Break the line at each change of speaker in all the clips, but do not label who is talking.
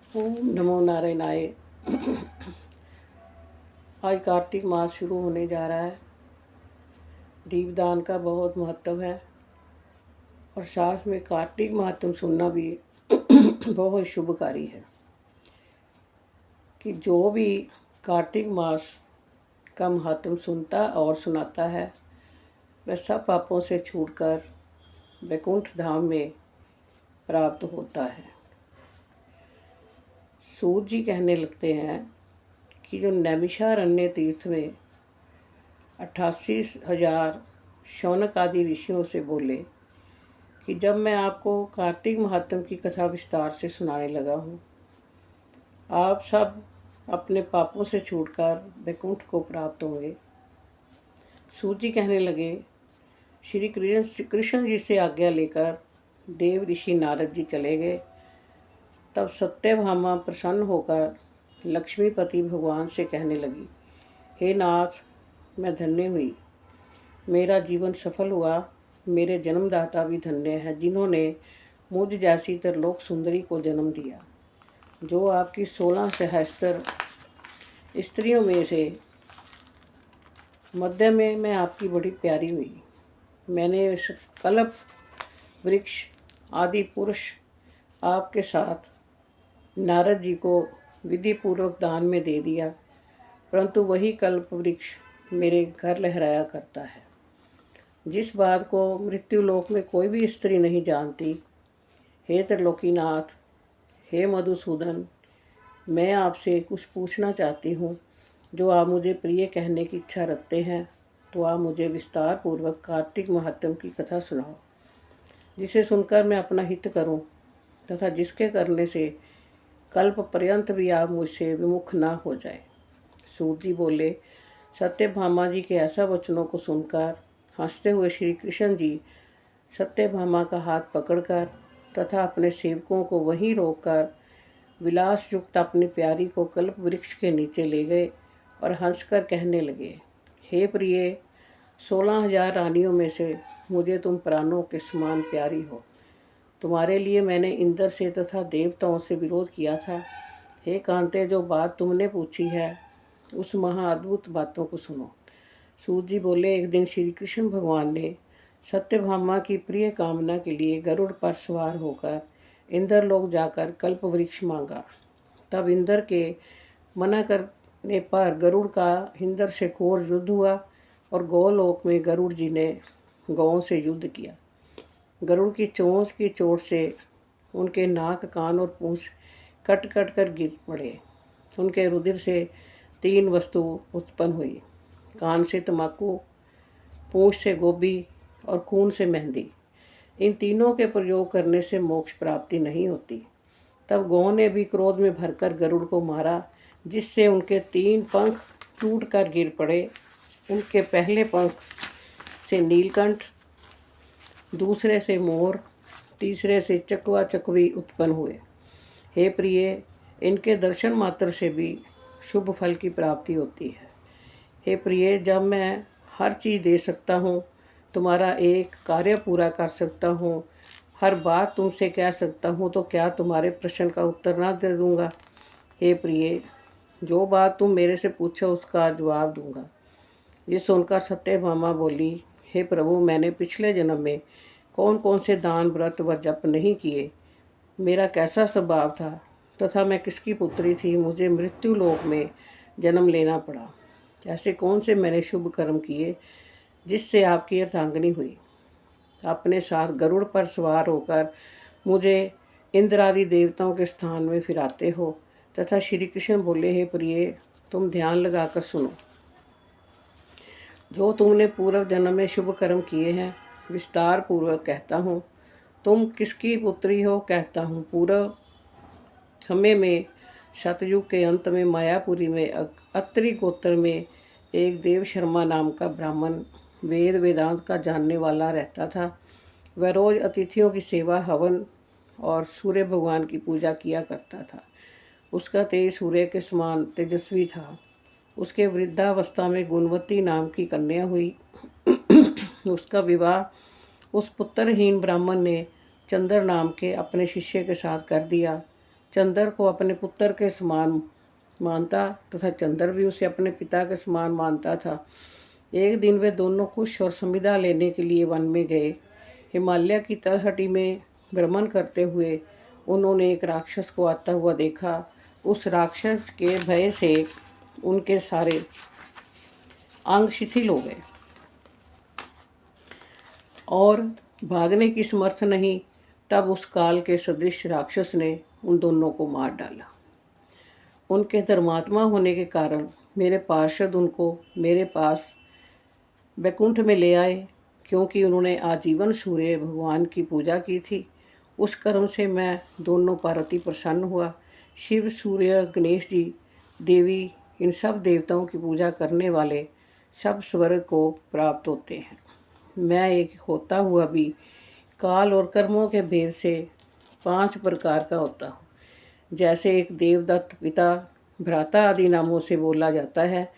ओम नमो नारायणाय। आज कार्तिक मास शुरू होने जा रहा है। दीपदान का बहुत महत्व है और साथ में कार्तिक महात्म सुनना भी बहुत शुभकारी है कि जो भी कार्तिक मास का महत्व सुनता और सुनाता है वह सब पापों से छूटकर वैकुंठ धाम में प्राप्त होता है। सूत जी कहने लगते हैं कि जो नैमिषारण्य तीर्थ में 88,000 शौनक आदि ऋषियों से बोले कि जब मैं आपको कार्तिक महात्म की कथा विस्तार से सुनाने लगा हूँ, आप सब अपने पापों से छूटकर वैकुंठ को प्राप्त होंगे। सूत जी कहने लगे, श्री कृष्ण जी से आज्ञा लेकर देव ऋषि नारद जी चले गए। तब सत्यभामा प्रसन्न होकर लक्ष्मीपति भगवान से कहने लगी, हे नाथ, मैं धन्य हुई, मेरा जीवन सफल हुआ। मेरे जन्मदाता भी धन्य हैं जिन्होंने मुझ जैसी त्रिलोक सुंदरी को जन्म दिया। जो आपकी 16 सहस्त्र स्त्रियों में से मध्य में मैं आपकी बड़ी प्यारी हुई। मैंने कल्प वृक्ष आदि पुरुष आपके साथ नारद जी को विधि पूर्वक दान में दे दिया, परंतु वही कल्प वृक्ष मेरे घर लहराया करता है, जिस बात को मृत्यु लोक में कोई भी स्त्री नहीं जानती। हे त्रिलोकीनाथ, हे मधुसूदन, मैं आपसे कुछ पूछना चाहती हूँ। जो आप मुझे प्रिय कहने की इच्छा रखते हैं तो आप मुझे विस्तार पूर्वक कार्तिक महात्म की कथा सुनाओ, जिसे सुनकर मैं अपना हित करूँ तथा जिसके करने से कल्प पर्यंत भी आप मुझसे विमुख ना हो जाए। सूत जी बोले, सत्यभामा जी के ऐसा वचनों को सुनकर हंसते हुए श्री कृष्ण जी सत्यभामा का हाथ पकड़कर तथा अपने सेवकों को वहीं रोककर विलास युक्त अपनी प्यारी को कल्प वृक्ष के नीचे ले गए और हंसकर कहने लगे, हे प्रिय, 16,000 रानियों में से मुझे तुम प्राणों के समान प्यारी हो। तुम्हारे लिए मैंने इंद्र से तथा देवताओं से विरोध किया था। हे कांते, जो बात तुमने पूछी है उस महाअद्भुत बातों को सुनो। सूत जी बोले, एक दिन श्री कृष्ण भगवान ने सत्यभामा की प्रिय कामना के लिए गरुड़ पर सवार होकर इंद्र लोक जाकर कल्प वृक्ष मांगा। तब इंद्र के मना करने पर गरुड़ का इंद्र से घोर युद्ध हुआ और गोलोक में गरुड़ जी ने गौओं से युद्ध किया। गरुड़ की चोंच की चोट से उनके नाक, कान और पूंछ कट कट कर गिर पड़े। उनके रुधिर से 3 वस्तु उत्पन्न हुई, कान से तम्बाकू, पूंछ से गोभी और खून से मेहंदी। इन तीनों के प्रयोग करने से मोक्ष प्राप्ति नहीं होती। तब गौ ने भी क्रोध में भरकर गरुड़ को मारा, जिससे उनके 3 पंख टूट कर गिर पड़े। उनके पहले पंख से नीलकंठ, दूसरे से मोर, तीसरे से चकवा चकवी उत्पन्न हुए। हे प्रिय, इनके दर्शन मात्र से भी शुभ फल की प्राप्ति होती है। हे प्रिय, जब मैं हर चीज़ दे सकता हूँ, तुम्हारा एक कार्य पूरा कर सकता हूँ, हर बात तुमसे कह सकता हूँ, तो क्या तुम्हारे प्रश्न का उत्तर ना दे दूँगा? हे प्रिय, जो बात तुम मेरे से पूछो उसका जवाब दूँगा। ये सुनकर सत्यभामा बोली, हे प्रभु, मैंने पिछले जन्म में कौन कौन से दान, व्रत व जप नहीं किए, मेरा कैसा स्वभाव था तथा मैं किसकी पुत्री थी, मुझे मृत्यु लोक में जन्म लेना पड़ा। ऐसे कौन से मैंने शुभ कर्म किए जिससे आपकी अर्धांगिनी हुई। अपने साथ गरुड़ पर सवार होकर मुझे इंद्र आदि देवताओं के स्थान में फिराते हो। तथा श्री कृष्ण बोले, हे प्रिय, तुम ध्यान लगाकर सुनो। जो तुमने पूर्व जन्म में शुभ कर्म किए हैं विस्तार पूर्वक कहता हूँ। तुम किसकी पुत्री हो? कहता हूँ, पूर्व समय में सतयुग के अंत में मायापुरी में अत्रि गोत्र में एक देव शर्मा नाम का ब्राह्मण वेद वेदांत का जानने वाला रहता था। वह रोज अतिथियों की सेवा, हवन और सूर्य भगवान की पूजा किया करता था। उसका तेज सूर्य के समान तेजस्वी था। उसके वृद्धावस्था में गुणवती नाम की कन्या हुई। उसका विवाह उस पुत्रहीन ब्राह्मण ने चंद्र नाम के अपने शिष्य के साथ कर दिया। चंद्र को अपने पुत्र के समान मानता तथा चंद्र भी उसे अपने पिता के समान मानता था। एक दिन वे दोनों कुश और संविदा लेने के लिए वन में गए। हिमालय की तलहटी में भ्रमण करते हुए उन्होंने एक राक्षस को आता हुआ देखा। उस राक्षस के भय से उनके सारे अंग शिथिल हो गए और भागने की समर्थ नहीं। तब उस काल के सदृश राक्षस ने उन दोनों को मार डाला। उनके धर्मात्मा होने के कारण मेरे पार्षद उनको मेरे पास वैकुंठ में ले आए, क्योंकि उन्होंने आजीवन सूर्य भगवान की पूजा की थी। उस कर्म से मैं दोनों पर अति प्रसन्न हुआ। शिव, सूर्य, गणेश जी, देवी, इन सब देवताओं की पूजा करने वाले सब स्वर्ग को प्राप्त होते हैं। मैं एक होता हुआ भी काल और कर्मों के भेद से 5 प्रकार का होता हूँ। जैसे एक देवदत्त, पिता, भ्राता आदि नामों से बोला जाता है।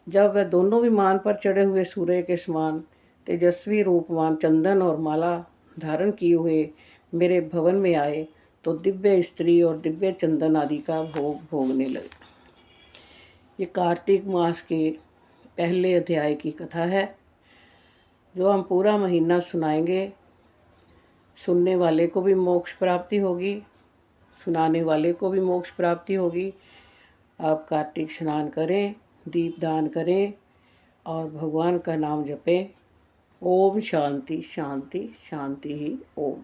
जब वह दोनों विमान पर चढ़े हुए सूर्य के समान तेजस्वी रूपवान चंदन और माला धारण किए हुए मेरे भवन में आए, तो दिव्य स्त्री और दिव्य चंदन आदि का भोग भोगने लगे। ये कार्तिक मास के पहले अध्याय की कथा है, जो हम पूरा महीना सुनाएंगे। सुनने वाले को भी मोक्ष प्राप्ति होगी, सुनाने वाले को भी मोक्ष प्राप्ति होगी। आप कार्तिक स्नान करें, दीप दान करें और भगवान का नाम जपें। ओम शांति शांति शांति ही ओम।